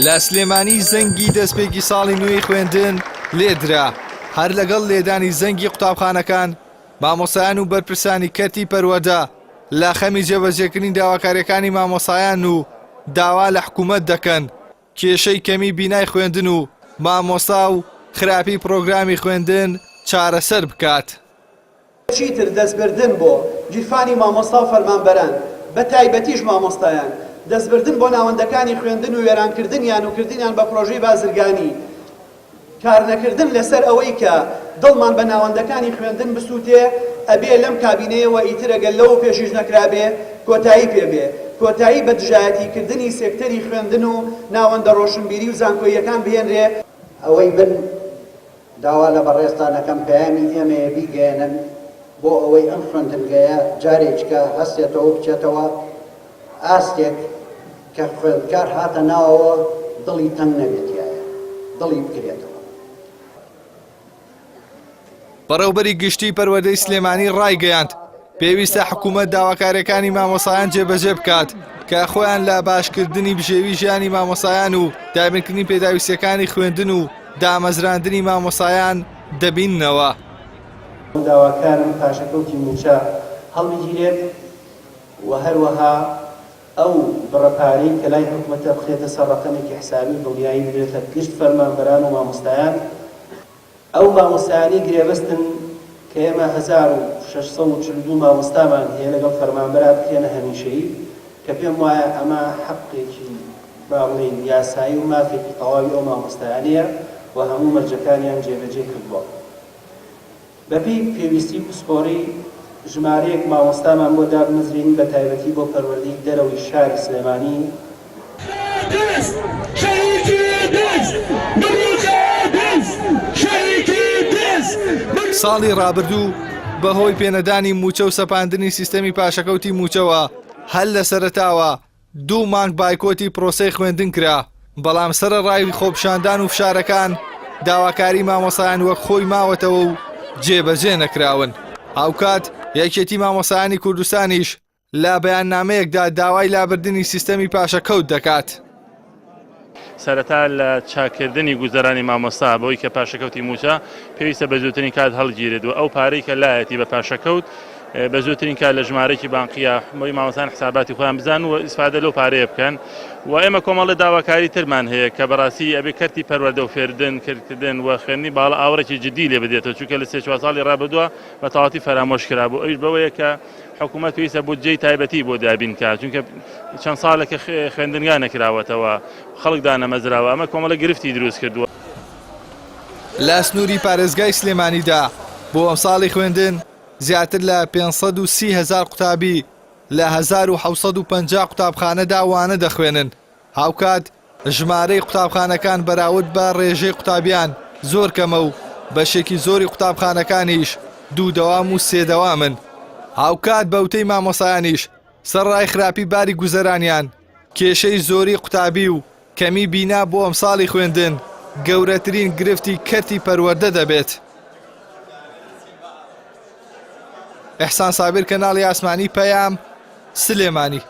لە سلێمانی زەنگی دەستپێکی ساڵی نوێی خوێندن لێدرا. هەر لەگەڵ لێدانی زەنگی قوتابخانەکان مامۆسایان و بەرپرسانی کەرتی پەروەردە لە خەمی جێبەجێکردنی داواکاریەکانی مامۆسایان و داوا لە حکوومەت دەکەن کێشەی کەمی بینای خوێندن و مامۆستا و خراپی پرۆگرامی خوێندن چارەسەر بکات. چیتر دەستبردن بۆ گیرفانی مامۆستا و فەرمانبەران بە تایبەتیش مامۆستایان دەستبردن بۆ ناوەندەکانی خوێندن و وێرانکردنیان و کردنیان بە پرۆژەی بازرگانی کار نەکردن لەسەر ئەوەی کە دڵمان بە ناوەندەکانی خوێندن بسووتێ ئەبێ لەم کابینەیەوە ئیتر ئەگەر لەوە پێشیش نەکرابێ کۆتایی پێبێ کۆتایی بە دژایەتیکردنی سێکتەری خوێندن و ناوەندە ڕۆشنبیری و زانکۆییەکان بهێنرێ. ئەوەی بن داوا لە بەڕێستانەکەم پەیامی ئێمەیە بیگەێنن بۆ ئەوەی ئەم خوێندنگەیە جارێککە هەستێتەوە بچێتەوە ئاستێک کە خوێندکار هاتە ناوەوە دڵی تەنگ نەبێتیایە دڵی بکرێتەوە. بەڕێوبەری گشتی پەروەردەی سلێمانی ڕایگەیاند پێویستە حکوومەت داواکاریەکانی مامۆسایان جێبەجێ بکات کە خۆیان لە باشکردنی بژێوی ژیانی مامۆسایان و دابینکردنی پێداویستیەکانی خوێندن و دامەزراندنی مامۆسایان دەبیننەوە. داواکارم پاشەکەوتی موچە هەڵبگیرێت و هەروەها ئەو بڕەپارەی کە لای حکوومەتە بخێتە سەر ڕقەمێکی حسابی دڵیایی بدرێتە گشت فەرمانبەران و مامۆستایان. ئەو مامۆستایانی گرێبەستن کە ئێمە 1642 مامۆستامان هەیە لەگەڵ فەرمانبەران بکرێنە هەمیشەیی کە پێم وایە ئەمە حەقێکی باڵێن یاسایی و مافێکی تەواوی ئەو مامۆستایانەیە و هەموو مەرجەکانیان جێبەجێ کردووە. بەپێی پێویستی پسپۆڕی ژمارەیەک مامۆستامان بۆ دابنزرێنی بە تایبەتی بۆ پەروەردەی دەرەوەی شاری سلێمانی. ساڵی ڕابردوو بەهۆی پێنەدانی موچە و سەپاندنی سیستەمی پاشەکەوتی موچەوە هەل لە سەرەتاوە 2 مانگ بایکۆتی پرۆسەی خوێندن کرا، بەڵام سەرەڕای خۆپشاندان و فشارەکان داواکاری مامۆسایان وەک خۆی ماوەتەوە و جێبەجێ نەکراون. هاوکات یەکێتی مامۆسایانی کوردستانیش لە بەیاننامەیەکدا داوای لابردنی سیستەمی پاشەکەوت دەکات. سەرەتا لە چاکردنی گوزەرانی مامۆستا بۆی کە پاشەکەوتی موچە پێویستە بە زووترین کات هەڵگیرێت و ئەو پارەی کە لایەتی بە پاشەکەوت بە زووترین کات لە ژمارەی بانقیە بۆی مامۆستایان حساباتی خۆیان بزان و ئیسفادە لەو پارەیە بکەن. و ئێمە کۆمەڵی داواکاری ترمان هەیە کە بەڕاستی ئەبێ کەرتی پەروەردە و فێردن کردکردن و خوێندنی باڵە ئاورێکی جدی لێ بدێتەوە چونکە لە 3-4 ساڵی ڕابردووە بە تەواوی فەرامۆش کرابوو. ئەویش بەوەیە کە حکوومەت پێویستە بودجەی تایبەتی بۆ دابین کات چونکە چەند ساڵێکە خوێندنگا نەکراوەتەوە خەڵک دانەمەزراوە ئەمە کۆمەڵە گرفتی دروست کردووە. لە سنووری پارێزگای سلێمانیدا بۆ ئەم ساڵی خوێندن زیاتر لە 530,000 قوتابی لە 1750 قوتابخانەدا وانە دەخوێنن. هاوکات ژمارەی قوتابخانەکان بەراورد بە ڕێژەی قوتابیان زۆر کەمە و بەشێکی زۆری قوتابخانەکانیش 2 دەوام و 3 دەوامن. هاوکات بەوتەی مامۆسایانیش سەرڕای خراپی باری گوزەرانیان کێشەی زۆری قوتابی و کەمی بینا بۆ ئەم ساڵی خوێندن گەورەترین گرفتی کەرتی پەروەردە دەبێت. ئەحسان سابر، کەناڵی ئاسمانی، پەیام، سلێمانی.